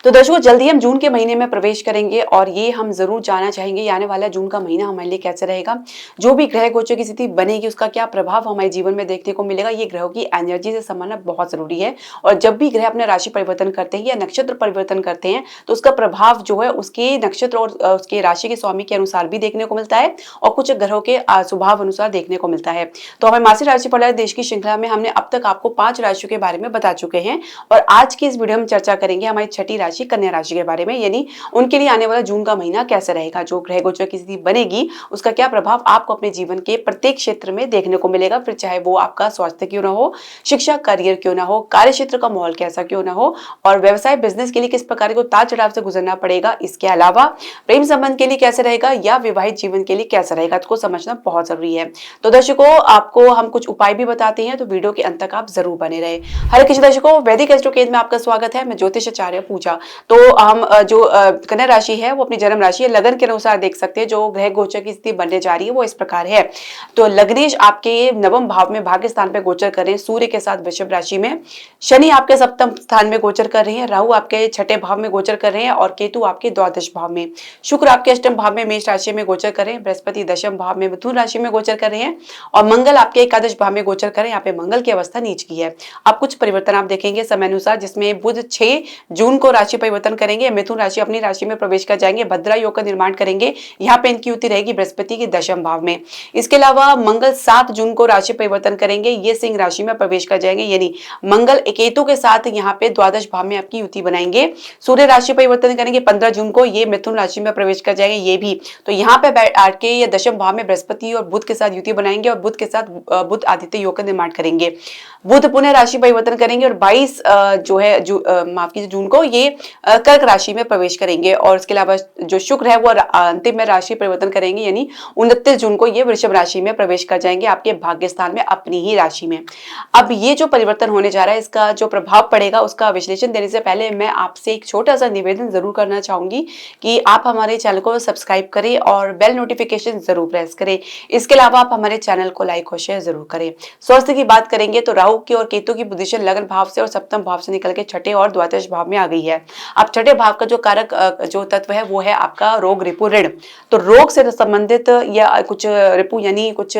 तो दर्शकों जल्द ही हम जून के महीने में प्रवेश करेंगे और ये हम जरूर जानना चाहेंगे ये आने वाला जून का महीना हमारे लिए कैसे रहेगा। जो भी ग्रह गोचर की स्थिति बनेगी उसका क्या प्रभाव हमारे जीवन में देखने को मिलेगा, ये ग्रहों की एनर्जी से समझना बहुत जरूरी है। और जब भी ग्रह अपने राशि परिवर्तन करते हैं या नक्षत्र परिवर्तन करते हैं तो उसका प्रभाव जो है उसके नक्षत्र और उसके राशि के स्वामी के अनुसार भी देखने को मिलता है और कुछ ग्रहों के स्वभाव अनुसार देखने को मिलता है। तो हमें मासिक राशि फल देश की श्रृंखला में हमने अब तक आपको 5 राशियों के बारे में बता चुके हैं और आज की इस वीडियो में चर्चा करेंगे हमारी छठी राशि कन्या राशि के बारे में, यानी उनके लिए आने वाला जून का महीना कैसे रहेगा। जो ग्रह गोचर की स्थिति बनेगी उसका क्या प्रभाव आपको अपने जीवन के प्रत्येक क्षेत्र में देखने को मिलेगा, फिर चाहे वो आपका स्वास्थ्य क्यों ना हो, शिक्षा करियर क्यों ना हो, कार्य क्षेत्र का माहौल कैसा क्यों ना हो और व्यवसाय बिजनेस के लिए किस प्रकार को उतार चढ़ाव से गुजरना पड़ेगा। इसके अलावा प्रेम संबंध के लिए कैसे रहेगा या विवाहित जीवन के लिए कैसा रहेगा, इसको समझना बहुत जरूरी है। तो दर्शकों आपको हम कुछ उपाय भी बताते हैं, तो वीडियो के अंत तक आप जरूर बने रहे। हरे कृष्ण दर्शकों, वैदिक एस्ट्रो केंद्र में आपका स्वागत है। मैं ज्योतिष आचार्य पूजा। तो हम जो कन्या राशि है वो अपनी जन्म राशि है लगन के अनुसार देख सकते हैं। जो ग्रह गोचर की स्थिति बनने जा रही है वो इस प्रकार है। तो लग्नेश आपके नवम भाव में भाग्य स्थान पे गोचर कर रहे हैं सूर्य के साथ वृषभ राशि में, शनि आपके सप्तम स्थान में गोचर कर रहे हैं, राहु आपके छठे भाव में गोचर कर रहे हैं और केतु आपके द्वादश भाव में, शुक्र आपके अष्टम भाव में मेष राशि में गोचर कर रहे हैं, बृहस्पति दशम भाव में मिथुन राशि में गोचर कर रहे हैं और मंगल आपके एकादश भाव में गोचर कर रहे हैं। यहाँ पे मंगल की अवस्था नीच की है। अब कुछ परिवर्तन आप देखेंगे समय अनुसार, जिसमें बुध 6 जून को राशि परिवर्तन करेंगे, मिथुन राशि अपनी राशि में प्रवेश कर जाएंगे, भद्रा योग का निर्माण करेंगे। यहाँ पे इनकी युति रहेगी बृहस्पति के दशम भाव में। इसके अलावा मंगल 7 जून को राशि परिवर्तन करेंगे, ये सिंह राशि में प्रवेश कर जाएंगे, यानी मंगल केतु के साथ यहाँ पे द्वादश भाव में आपकी युति बनाएंगे। सूर्य राशि परिवर्तन करेंगे 15 जून को, ये मिथुन राशि में प्रवेश कर जाएंगे ये भी। तो यहाँ पे बैठ के ये दशम भाव में बृहस्पति और बुध के साथ युति बनाएंगे और बुध के साथ बुध आदित्य योग का निर्माण करेंगे। बुध पुनः राशि परिवर्तन करेंगे और 22 जो है माफ कीजिए जून को ये कर्क राशि में प्रवेश करेंगे और इसके अलावा जो शुक्र है वो अंतिम में राशि परिवर्तन करेंगे, यानी 29 जून को ये वृषभ राशि में प्रवेश कर जाएंगे आपके भाग्य स्थान में अपनी ही राशि में। अब ये जो परिवर्तन होने जा रहा है इसका जो प्रभाव पड़ेगा उसका विश्लेषण देने से पहले मैं आपसे एक छोटा सा निवेदन जरूर करना चाहूंगी कि आप हमारे चैनल को सब्सक्राइब करें और बेल नोटिफिकेशन जरूर प्रेस करें। इसके अलावा आप हमारे चैनल को लाइक और शेयर जरूर करें। स्वास्थ्य की बात करेंगे तो राहु की और केतु की पोजीशन लगन भाव से और सप्तम भाव से निकल के छठे और द्वादश भाव में आ गई है। अब छठे भाव का जो कारक जो तत्व है वो है आपका रोग रिपु ऋण। तो रोग से संबंधित या कुछ रिपु यानी कुछ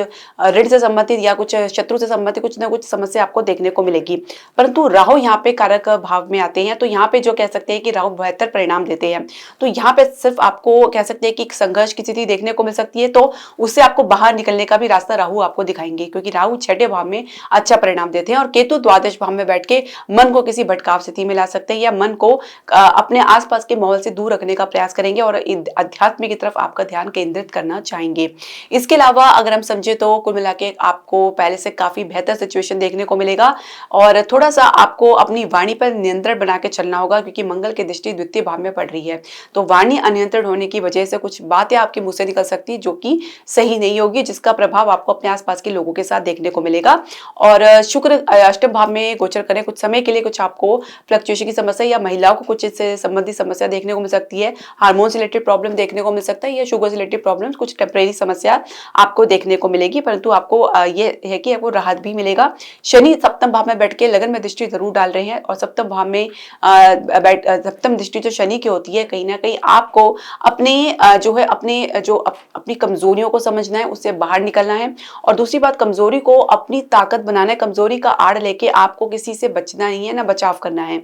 ऋण से संबंधित या कुछ शत्रु से संबंधित कुछ ना कुछ समस्या आपको देखने को मिलेगी। परंतु राहु यहाँ पे कारक भाव में आते हैं तो यहाँ पे जो कह सकते हैं कि राहु बेहतर परिणाम देते हैं। तो यहाँ पे सिर्फ आपको कह सकते हैं कि एक संघर्ष की स्थिति देखने को मिल सकती है, तो उससे आपको बाहर निकलने का भी रास्ता राहु आपको दिखाएंगे, क्योंकि राहु छठे भाव में अच्छा परिणाम देते हैं और केतु द्वादश भाव में बैठ के मन को किसी भटकाव स्थिति में ला सकते हैं या मन को अपने आसपास के माहौल से दूर रखने का प्रयास करेंगे और अध्यात्म की तरफ आपका ध्यान केंद्रित करना चाहेंगे। इसके अलावा अगर हम समझे तो कुल मिला के आपको पहले से काफी बेहतर सिचुएशन देखने को मिलेगा और थोड़ा सा आपको अपनी वाणी पर नियंत्रण बना के चलना होगा, क्योंकि मंगल की दृष्टि द्वितीय भाव में पड़ रही है। तो वाणी अनियंत्रण होने की वजह से कुछ बातें आपके मुंह से निकल सकती है जो कि सही नहीं होगी, जिसका प्रभाव आपको अपने आसपास के लोगों के साथ देखने को मिलेगा। और शुक्र अष्टम भाव में गोचर करें कुछ समय के लिए कुछ आपको फ्लक्चुएशन की समस्या या महिलाओं को कुछ इससे संबंधित समस्या देखने को मिल सकती है, हार्मोन से रिलेटेड प्रॉब्लम देखने को मिल सकता है या शुगर से रिलेटेड प्रॉब्लम, कुछ टेम्परेरी समस्या आपको देखने को मिलेगी, परंतु आपको ये है कि आपको राहत भी मिलेगा। शनि सप्तम भाव में बैठ के लगन में दृष्टि जरूर डाल रहे हैं और सप्तम भाव में सप्तम दृष्टि जो शनि की होती है, कहीं ना कहीं आपको अपने जो है अपनी कमजोरियों को समझना है, उससे बाहर निकलना है और दूसरी बात कमजोरी को अपनी ताकत बनाना है। कमजोरी का आड़ लेके आपको किसी से बचना नहीं है, ना बचाव करना है।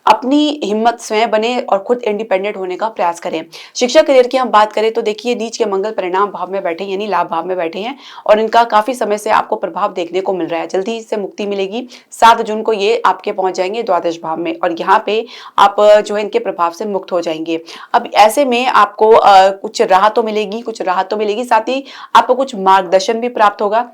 अपनी हिम्मत स्वयं बने और खुद इंडिपेंडेंट होने का प्रयास करें। शिक्षा करियर की हम बात करें तो देखिए नीच के मंगल परिणाम भाव में बैठे यानी लाभ भाव में बैठे हैं और इनका काफी समय से आपको प्रभाव देखने को मिल रहा है। जल्दी इससे मुक्ति मिलेगी। 7 जून को ये आपके पहुंच जाएंगे द्वादश भाव में और यहाँ पे आप जो है इनके प्रभाव से मुक्त हो जाएंगे। अब ऐसे में आपको कुछ राहत तो मिलेगी, साथ ही आपको कुछ मार्गदर्शन भी प्राप्त होगा।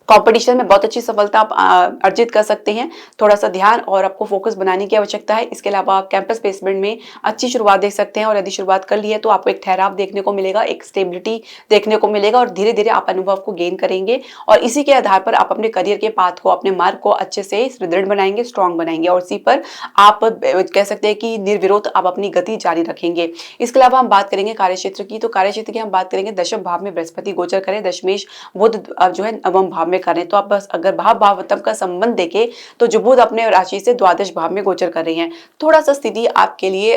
कंपटीशन में बहुत अच्छी सफलता आप अर्जित कर सकते हैं। थोड़ा सा ध्यान और आपको फोकस बनाने की आवश्यकता है। इसके अलावा आप कैंपस प्लेसमेंट में अच्छी शुरुआत देख सकते हैं और यदि शुरुआत कर ली है तो आपको एक ठहराव देखने को मिलेगा, एक स्टेबिलिटी देखने को मिलेगा और धीरे धीरे आप अनुभव को गेन करेंगे और इसी के आधार पर आप अपने करियर के पाथ को, अपने मार्ग को अच्छे से सुदृढ़ बनाएंगे, स्ट्रॉन्ग बनाएंगे और इसी पर आप कह सकते हैं कि निर्विरोध आप अपनी गति जारी रखेंगे। इसके अलावा हम बात करेंगे कार्यक्षेत्र की, तो कार्यक्षेत्र की हम बात करेंगे दशम भाव में बृहस्पति गोचर करें, दशमेश बुध जो है नवम भाव में कर रहे हैं। तो आप बस अगर भाव भावतम का संबंध देखें तो जो बुध अपने राशि से द्वादश भाव में गोचर कर रही हैं, थोड़ा सा स्थिति आपके लिए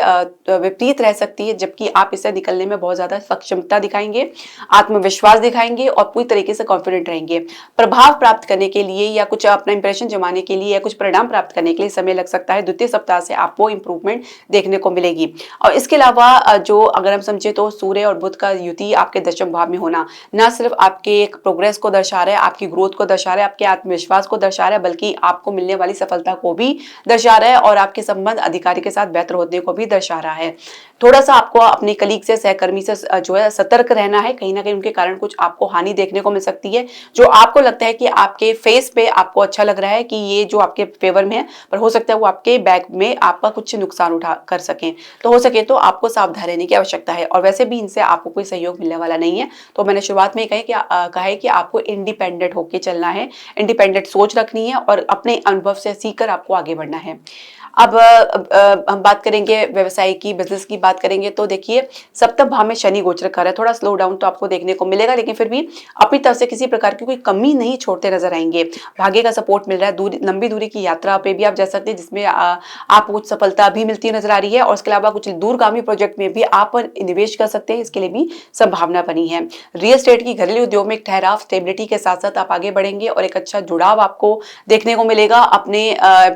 विपरीत रह सकती है, जबकि आप इससे निकलने में बहुत ज्यादा सक्षमता दिखाएंगे, आत्मविश्वास दिखाएंगे और पूरी तरीके से कॉन्फिडेंट रहेंगे। प्रभाव प्राप्त करने के लिए या कुछ अपना इंप्रेशन जमाने के लिए या कुछ परिणाम प्राप्त करने के लिए समय लग सकता है। द्वितीय सप्ताह से आपको इंप्रूवमेंट देखने को मिलेगी। और इसके अलावा जो अगर हम समझे तो सूर्य और बुध का युति आपके दशम भाव में होना न सिर्फ आपके एक प्रोग्रेस को दर्शा रहा है, आपकी ग्रोथ को दर्शा रहा है, आपके आत्मविश्वास को दर्शा रहा है, बल्कि आपको मिलने वाली सफलता को भी दर्शा रहा है और आपके संबंध अधिकारी के साथ बेहतर होने को भी दर्शा रहा है। थोड़ा सा आपको अपने कलीग से, सहकर्मी से जो है सतर्क रहना है। कहीं ना कहीं उनके कारण कुछ आपको हानि देखने को मिल सकती है। जो आपको लगता है कि आपके फेस पे आपको अच्छा लग रहा है कि ये जो आपके फेवर में है, पर हो सकता है वो आपके बैक में आपका कुछ नुकसान उठा कर सकें। तो हो सके तो आपको सावधान रहने की आवश्यकता है। और वैसे भी इनसे आपको कोई सहयोग मिलने वाला नहीं है। तो मैंने शुरुआत में कहा है कि आपको इंडिपेंडेंट होकर चलना है, इंडिपेंडेंट सोच रखनी है और अपने अनुभव से सीखकर आपको आगे बढ़ना है। अब हम बात करेंगे व्यवसाय की, बिजनेस की बात करेंगे तो देखिए सप्तम भाव में शनि गोचर कर रहा है। थोड़ा स्लो डाउन तो आपको देखने को मिलेगा, लेकिन फिर भी अपनी तरफ से किसी प्रकार की कोई कमी नहीं छोड़ते नजर आएंगे। भाग्य का सपोर्ट मिल रहा है। लंबी दूरी की यात्रा पे भी आप जा सकते हैं, जिसमें आपको कुछ सफलता भी मिलती नजर आ रही है। और इसके अलावा कुछ दूरगामी प्रोजेक्ट में भी आप निवेश कर सकते हैं, इसके लिए भी संभावना बनी है। रियल एस्टेट की घरेलू उद्योग में एक ठहराव, स्टेबिलिटी के साथ साथ आप आगे बढ़ेंगे और एक अच्छा जुड़ाव आपको देखने को मिलेगा अपने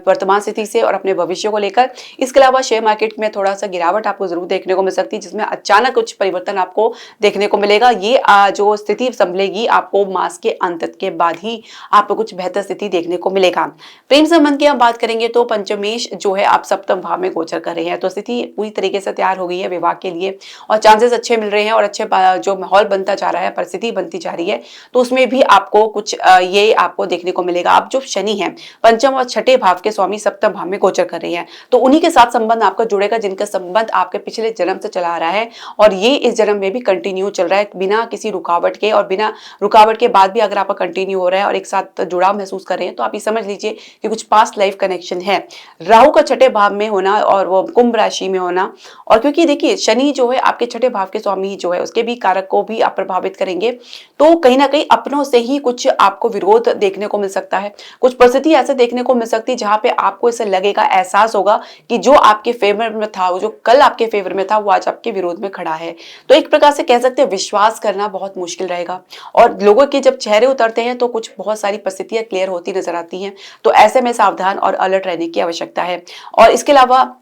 वर्तमान स्थिति से और अपने भविष्य को लेकर। इसके अलावा शेयर मार्केट में थोड़ा सा गिरावट आपको जरूर देखने को मिल सकती है, जिसमें अचानक कुछ परिवर्तन आपको देखने को मिलेगा। ये जो स्थिति संभलेगी आपको मास के अंत के बाद ही आपको कुछ बेहतर स्थिति देखने को मिलेगा। प्रेम संबंध की हम बात करेंगे तो पंचमेश जो है आप सप्तम भाव में गोचर कर रहे हैं, तो स्थिति पूरी तरीके से तैयार हो गई है विवाह के लिए और चांसेस अच्छे मिल रहे हैं और अच्छे जो माहौल बनता जा रहा है, परिस्थिति बनती जा रही है, तो उसमें भी आपको कुछ ये आपको देखने को मिलेगा। आप जो शनि है पंचम और छठे भाव के स्वामी सप्तम भाव में गोचर कर रही है, तो उन्हीं के साथ संबंध आपका जुड़ेगा जिनका संबंध आपके पिछले जन्म से चला आ रहा है और ये इस जन्म में भी कंटिन्यू चल रहा है बिना किसी रुकावट के। और बिना रुकावट के बाद भी अगर आपका कंटिन्यू हो रहा है और एक साथ जुड़ाव महसूस कर रहे हैं, तो आप ये समझ लीजिए कि कुछ पास्ट लाइफ कनेक्शन है। राहु का छठे भाव में होना और वो कुंभ राशि में होना, और क्योंकि देखिए शनि जो है आपके छठे भाव के स्वामी जो है उसके भी कारक को भी आप प्रभावित करेंगे, तो कहीं ना कहीं अपनों से ही कुछ आपको विरोध देखने को मिल सकता है। कुछ परिस्थिति ऐसे देखने को मिल सकती है जहां पे आपको ऐसा लगेगा, एहसास होगा कि जो आपके फेवर में था, वो जो कल आपके फेवर में था, वो आज आपके विरोध में खड़ा है। तो एक प्रकार से कह सकते हैं विश्वास करना बहुत मुश्किल रहेगा और लोगों के जब चेहरे उतरते हैं तो कुछ बहुत सारी परिस्थितियां क्लियर होती नजर आती हैं। तो ऐसे में सावधान और अलर्ट रहने की आवश्यकता है। और इसके अलावा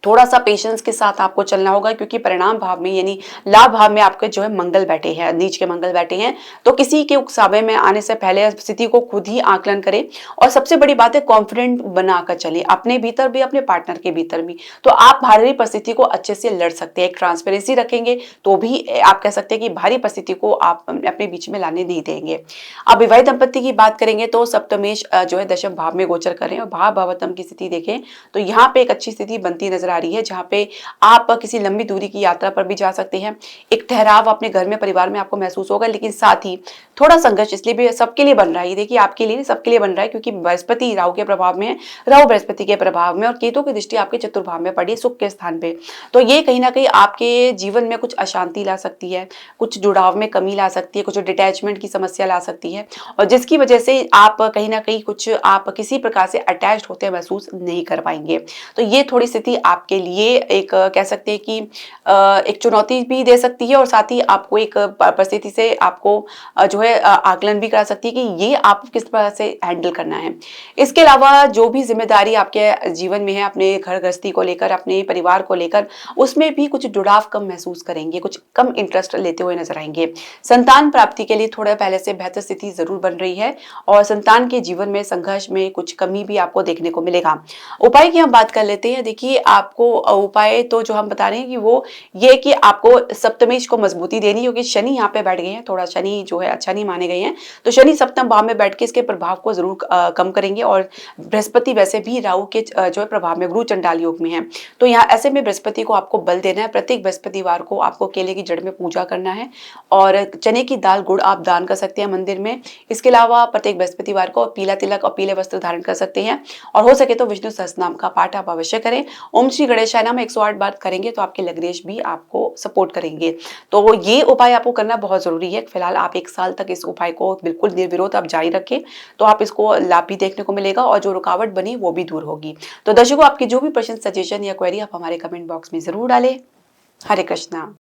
थोड़ा सा पेशेंस के साथ आपको चलना होगा, क्योंकि परिणाम भाव में यानी लाभ भाव में आपके जो है मंगल बैठे हैं, नीच के मंगल बैठे हैं। तो किसी के उकसावे में आने से पहले स्थिति को खुद ही आकलन करें और सबसे बड़ी बात है कॉन्फिडेंट बनाकर चले, अपने भीतर भी अपने पार्टनर के भीतर भी। तो आप भारी परिस्थिति को अच्छे से लड़ सकते हैं। एक ट्रांसपेरेंसी रखेंगे तो भी आप कह सकते हैं कि भारी परिस्थिति को आप अपने बीच में लाने नहीं देंगे। अब विवाहित दंपत्ति की बात करेंगे तो सप्तमेश जो है दशम भाव में गोचर करें और भाव भावतम की स्थिति देखें तो यहाँ पे एक अच्छी स्थिति बनती नजर आ रही है, जहां पे आप किसी लंबी दूरी की यात्रा पर भी जा सकते हैं। एक ठहराव अपने घर में, परिवार में आपको महसूस होगा, लेकिन साथ ही थोड़ा संघर्ष इसलिए भी सबके लिए बन रहा है। देखिए आपके लिए सबके लिए बन रहा है, क्योंकि बृहस्पति राहु के प्रभाव में है, राहु बृहस्पति के प्रभाव में और केतु की दृष्टि आपके चतुर्भाव में पड़ी सुख के स्थान पे। तो ये कहीं ना कहीं आपके जीवन में कुछ अशांति ला सकती है, कुछ जुड़ाव में कमी ला सकती है, कुछ डिटैचमेंट की समस्या ला सकती है और जिसकी वजह से आप कहीं ना कहीं कुछ आप किसी प्रकार से अटैच्ड होते महसूस नहीं कर पाएंगे। तो ये थोड़ी स्थिति आपके लिए एक कह सकते हैं कि एक चुनौती भी दे सकती है और साथ ही आपको एक परिस्थिति से आपको जो है आकलन भी करा सकती है कि ये आप किस तरह से हैंडल करना है। इसके अलावा जो भी जिम्मेदारी आपके जीवन में है, अपने घर गृहस्थी को लेकर, अपने परिवार को लेकर, उसमें भी कुछ जुड़ाव कम महसूस करेंगे, कुछ कम इंटरेस्ट लेते हुए नजर आएंगे। संतान प्राप्ति के लिए थोड़ा पहले से बेहतर स्थिति जरूर बन रही है और संतान के जीवन में संघर्ष में कुछ कमी भी आपको देखने को मिलेगा। उपाय की हम बात कर लेते हैं। देखिए आपको उपाय तो जो हम बता रहे हैं कि वो ये कि आपको सप्तमेश को मजबूती देनी, क्योंकि शनि यहाँ पे बैठ गए हैं, थोड़ा शनि जो है अच्छा नहीं माने गए हैं, तो शनि सप्तम भाव में बैठ के इसके प्रभाव को जरूर कम करेंगे। और बृहस्पति वैसे भी राहु के जो है प्रभाव में गुरु चंडाल योग में है, तो यहाँ ऐसे में बृहस्पति को आपको बल देना है। प्रत्येक बृहस्पतिवार को आपको केले की जड़ में पूजा करना है और चने की दाल गुड़ आप दान कर सकते हैं मंदिर में। इसके अलावा प्रत्येक बृहस्पतिवार को पीला तिलक और पीले वस्त्र धारण कर सकते हैं और हो सके तो विष्णु सहस्त्रनाम का पाठ आप अवश्य करें। ओम श्री गणेशाय नमः 108 बार करेंगे तो आपके लग्नेश भी आपको सपोर्ट करेंगे। तो ये उपाय आपको करना बहुत ज़रूरी है। फिलहाल आप 1 साल तक इस उपाय को बिल्कुल निर्विरोध आप जारी रखें, तो आप इसको लाभ भी देखने को मिलेगा और जो रुकावट बनी वो भी दूर होगी। तो दर्शकों, आपकी जो भी प्रश्न, सजेशन या क्वेरी आप हमारे कमेंट बॉक्स में ज़रूर डालें। हरे कृष्णा।